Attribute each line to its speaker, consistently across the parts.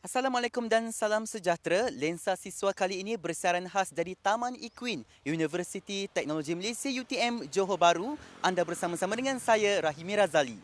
Speaker 1: Assalamualaikum dan salam sejahtera. Lensa siswa kali ini bersiaran khas dari Taman Equine Universiti Teknologi Malaysia UTM Johor Bahru. Anda bersama-sama dengan saya Rahimi Razali.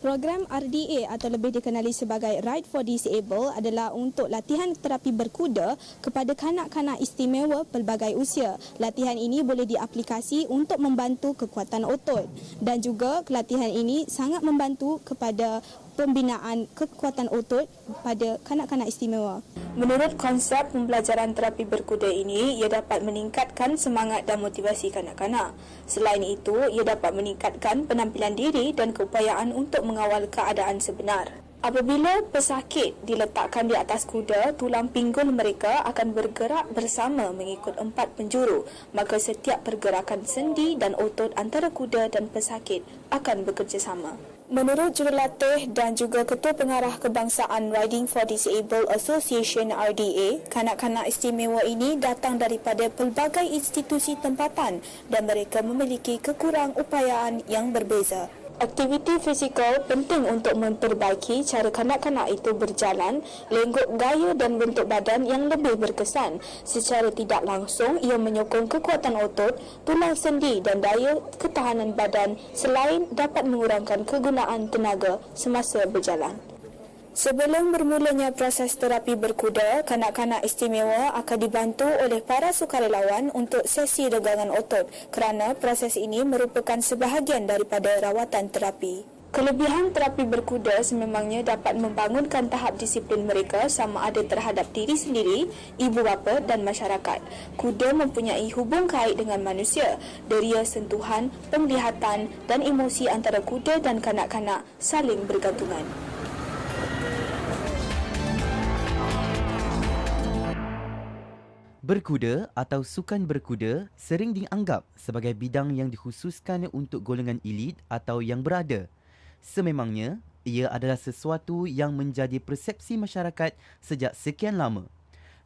Speaker 2: Program RDA atau lebih dikenali sebagai Ride for Disabled adalah untuk latihan terapi berkuda kepada kanak-kanak istimewa pelbagai usia. Latihan ini boleh diaplikasi untuk membantu kekuatan otot dan juga latihan ini sangat membantu kepada pembinaan kekuatan otot pada kanak-kanak istimewa. Menurut konsep pembelajaran terapi berkuda ini, ia dapat meningkatkan semangat dan motivasi kanak-kanak. Selain itu, ia dapat meningkatkan penampilan diri dan keupayaan untuk mengawal keadaan sebenar. Apabila pesakit diletakkan di atas kuda, tulang pinggul mereka akan bergerak bersama mengikut 4 penjuru. Maka setiap pergerakan sendi dan otot antara kuda dan pesakit akan bekerjasama. Menurut jurulatih dan juga Ketua Pengarah Kebangsaan Riding for Disabled Association RDA, kanak-kanak istimewa ini datang daripada pelbagai institusi tempatan dan mereka memiliki kekurang upayaan yang berbeza. Aktiviti fizikal penting untuk memperbaiki cara kanak-kanak itu berjalan, lenggok gaya dan bentuk badan yang lebih berkesan. Secara tidak langsung, ia menyokong kekuatan otot, tulang sendi dan daya ketahanan badan selain dapat mengurangkan kegunaan tenaga semasa berjalan. Sebelum bermulanya proses terapi berkuda, kanak-kanak istimewa akan dibantu oleh para sukarelawan untuk sesi regangan otot kerana proses ini merupakan sebahagian daripada rawatan terapi. Kelebihan terapi berkuda sememangnya dapat membangunkan tahap disiplin mereka sama ada terhadap diri sendiri, ibu bapa dan masyarakat. Kuda mempunyai hubung kait dengan manusia. Deria sentuhan, penglihatan dan emosi antara kuda dan kanak-kanak saling bergantungan.
Speaker 1: Berkuda atau sukan berkuda sering dianggap sebagai bidang yang dikhususkan untuk golongan elit atau yang berada. Sememangnya, ia adalah sesuatu yang menjadi persepsi masyarakat sejak sekian lama.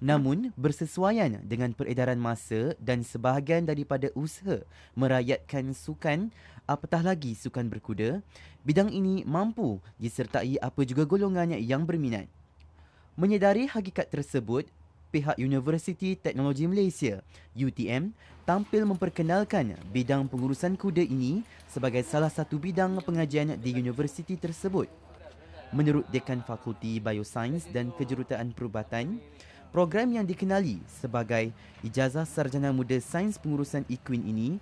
Speaker 1: Namun, bersesuaian dengan peredaran masa dan sebahagian daripada usaha merayatkan sukan, apatah lagi sukan berkuda, bidang ini mampu disertai apa juga golongan yang berminat. Menyedari hakikat tersebut, pihak Universiti Teknologi Malaysia UTM tampil memperkenalkan bidang pengurusan kuda ini sebagai salah satu bidang pengajian di universiti tersebut. Menurut Dekan Fakulti Biosains dan Kejuruteraan Perubatan, program yang dikenali sebagai Ijazah Sarjana Muda Sains Pengurusan Equine ini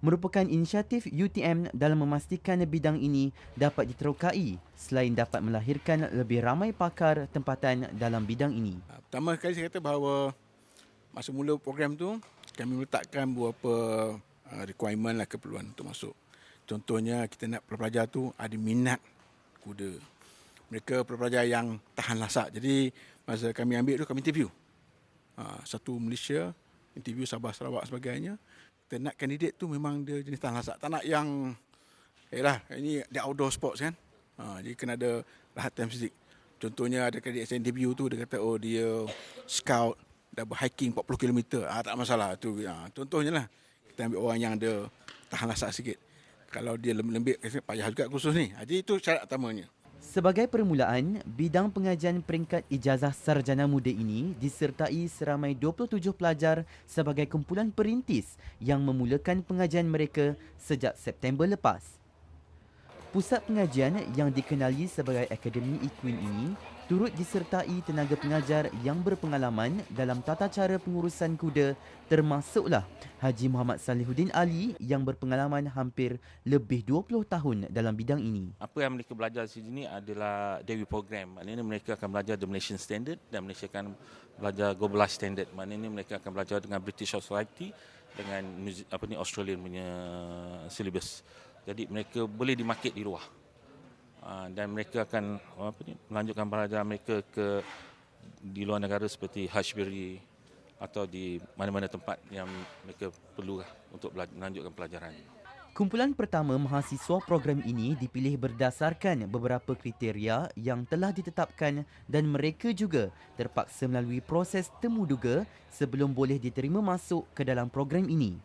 Speaker 1: merupakan inisiatif UTM dalam memastikan bidang ini dapat diterokai selain dapat melahirkan lebih ramai pakar tempatan dalam bidang ini.
Speaker 3: Pertama sekali saya kata bahawa masa mula program tu kami meletakkan beberapa requirement lah, keperluan untuk masuk. Contohnya kita nak pelajar tu ada minat kuda. Mereka pelajar yang tahan lasak. Jadi masa kami ambil tu kami interview. Satu Malaysia, interview Sabah Sarawak sebagainya. Kita nak kandidat tu memang dia jenis tahan lasak. Tak nak yang ini dia outdoor sports kan. Jadi kena ada lahatan fizik. Contohnya ada kandidat saya interview tu dia kata dia scout dah berhiking 40 km. Tak masalah tu. Contohnya lah kita ambil orang yang ada tahan lasak sikit. Kalau dia lembik payah juga kursus ni. Jadi itu syarat utamanya.
Speaker 1: Sebagai permulaan, bidang pengajian peringkat Ijazah Sarjana Muda ini disertai seramai 27 pelajar sebagai kumpulan perintis yang memulakan pengajian mereka sejak September lepas. Pusat pengajian yang dikenali sebagai Akademi Equine ini turut disertai tenaga pengajar yang berpengalaman dalam tata cara pengurusan kuda, termasuklah Haji Muhammad Salihuddin Ali yang berpengalaman hampir lebih 20 tahun dalam bidang ini.
Speaker 4: Apa yang mereka belajar di sini adalah Dewi Program. Maknanya mereka akan belajar the Malaysian Standard dan mereka akan belajar Globalized Standard. Maknanya mereka akan belajar dengan British Society dengan Australian punya syllabus. Jadi mereka boleh dimarket di luar. Dan mereka akan melanjutkan pelajaran mereka di luar negara seperti Hashbury atau di mana-mana tempat yang mereka perlu untuk melanjutkan pelajaran.
Speaker 1: Kumpulan pertama mahasiswa program ini dipilih berdasarkan beberapa kriteria yang telah ditetapkan dan mereka juga terpaksa melalui proses temuduga sebelum boleh diterima masuk ke dalam program ini.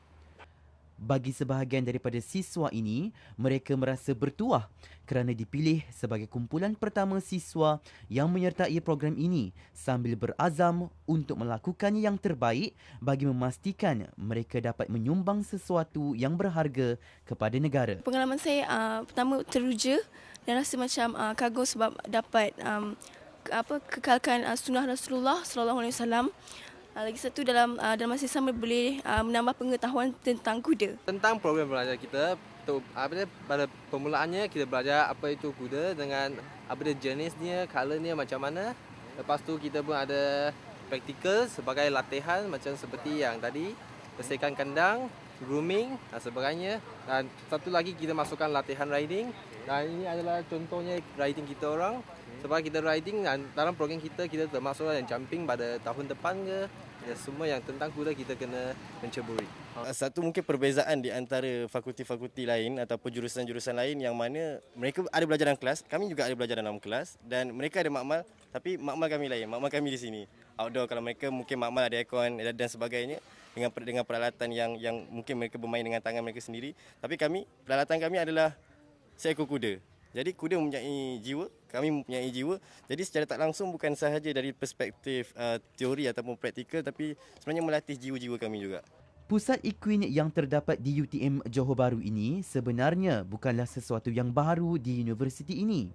Speaker 1: Bagi sebahagian daripada siswa ini, mereka merasa bertuah kerana dipilih sebagai kumpulan pertama siswa yang menyertai program ini sambil berazam untuk melakukan yang terbaik bagi memastikan mereka dapat menyumbang sesuatu yang berharga kepada negara.
Speaker 5: Pengalaman saya pertama teruja dan rasa macam kagum sebab dapat kekalkan sunnah Rasulullah sallallahu alaihi wasallam. Lagi satu dalam masa yang sama boleh menambah pengetahuan tentang kuda.
Speaker 6: Tentang program belajar kita, pada permulaannya kita belajar apa itu kuda dengan apa dia jenisnya, colornya macam mana. Lepas tu kita pun ada praktikal sebagai latihan macam seperti yang tadi, bersihkan kandang, grooming dan sebagainya. Dan satu lagi kita masukkan latihan riding. Dan ini adalah contohnya riding kita orang. Sebab kita riding dan dalam program kita termasuk yang jumping pada tahun depan ke. Ya, semua yang tentang kuda kita kena menceburi.
Speaker 7: Satu mungkin perbezaan di antara fakulti-fakulti lain ataupun jurusan-jurusan lain yang mana mereka ada belajar dalam kelas, kami juga ada belajar dalam kelas dan mereka ada makmal tapi makmal kami lain, makmal kami di sini. Outdoor, kalau mereka mungkin makmal ada aircon dan sebagainya dengan peralatan yang mungkin mereka bermain dengan tangan mereka sendiri. Tapi peralatan kami adalah seekor kuda. Jadi kuda mempunyai jiwa, kami mempunyai jiwa. Jadi secara tak langsung bukan sahaja dari perspektif teori ataupun praktikal tapi sebenarnya melatih jiwa-jiwa kami juga.
Speaker 1: Pusat Equine yang terdapat di UTM Johor Bahru ini sebenarnya bukanlah sesuatu yang baru di universiti ini.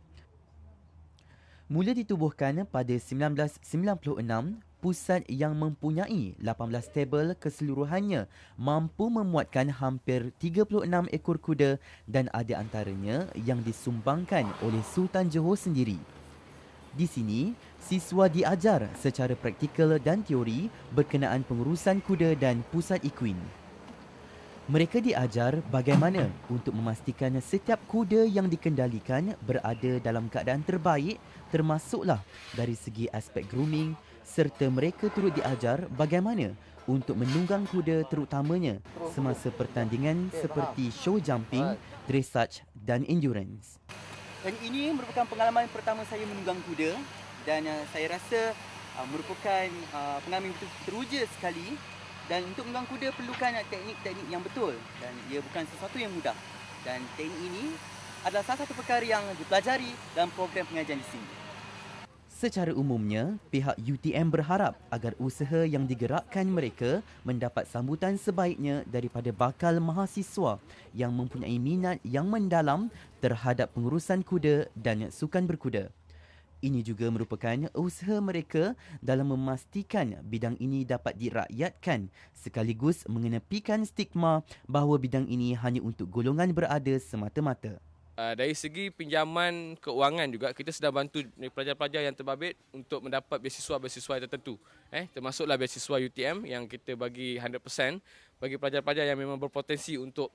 Speaker 1: Mula ditubuhkan pada 1996, pusat yang mempunyai 18 stable keseluruhannya mampu memuatkan hampir 36 ekor kuda dan ada antaranya yang disumbangkan oleh Sultan Johor sendiri. Di sini, siswa diajar secara praktikal dan teori berkenaan pengurusan kuda dan pusat equine. Mereka diajar bagaimana untuk memastikan setiap kuda yang dikendalikan berada dalam keadaan terbaik termasuklah dari segi aspek grooming serta mereka turut diajar bagaimana untuk menunggang kuda terutamanya semasa pertandingan seperti show jumping, dressage dan endurance.
Speaker 8: Dan ini merupakan pengalaman pertama saya menunggang kuda dan saya rasa merupakan pengalaman yang teruja sekali. Dan untuk menunggang kuda perlukan teknik-teknik yang betul dan ia bukan sesuatu yang mudah. Dan teknik ini adalah salah satu perkara yang dipelajari dalam program pengajian di sini.
Speaker 1: Secara umumnya, pihak UTM berharap agar usaha yang digerakkan mereka mendapat sambutan sebaiknya daripada bakal mahasiswa yang mempunyai minat yang mendalam terhadap pengurusan kuda dan sukan berkuda. Ini juga merupakan usaha mereka dalam memastikan bidang ini dapat dirakyatkan sekaligus mengenepikan stigma bahawa bidang ini hanya untuk golongan berada semata-mata.
Speaker 6: Dari segi pinjaman keuangan juga kita sedang bantu pelajar-pelajar yang terbabit untuk mendapat beasiswa-beasiswa tertentu. Termasuklah beasiswa UTM yang kita bagi 100% bagi pelajar-pelajar yang memang berpotensi untuk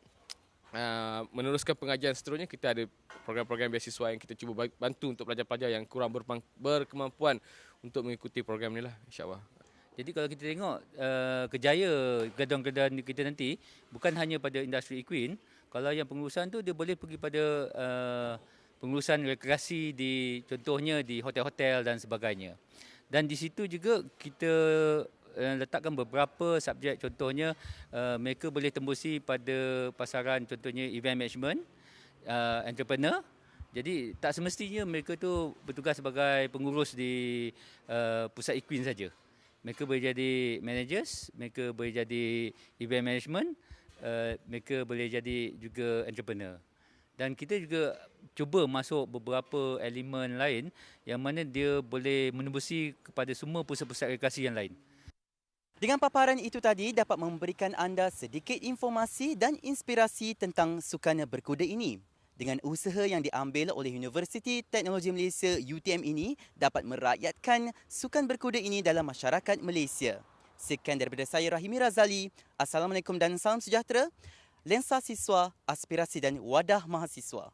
Speaker 6: meneruskan pengajian seterusnya. Kita ada program-program beasiswa yang kita cuba bantu untuk pelajar-pelajar yang kurang berkemampuan untuk mengikuti program ni lah, insyaAllah.
Speaker 8: Jadi kalau kita tengok kejaya gedung-gedung kita nanti bukan hanya pada industri equine. Kalau yang pengurusan tu dia boleh pergi pada pengurusan rekreasi di contohnya di hotel-hotel dan sebagainya. Dan di situ juga kita letakkan beberapa subjek, contohnya mereka boleh tembusi pada pasaran contohnya event management, entrepreneur. Jadi tak semestinya mereka tu bertugas sebagai pengurus di pusat equine saja. Mereka boleh jadi managers, mereka boleh jadi event management, mereka boleh jadi juga entrepreneur. Dan kita juga cuba masuk beberapa elemen lain yang mana dia boleh menembusi kepada semua pusat-pusat rekreasi yang lain.
Speaker 1: Dengan paparan itu tadi dapat memberikan anda sedikit informasi dan inspirasi tentang sukan berkuda ini. Dengan usaha yang diambil oleh Universiti Teknologi Malaysia UTM ini dapat merakyatkan sukan berkuda ini dalam masyarakat Malaysia. Sekian daripada saya Rahimi Razali. Assalamualaikum dan salam sejahtera. Lensa Siswa, Aspirasi dan Wadah Mahasiswa.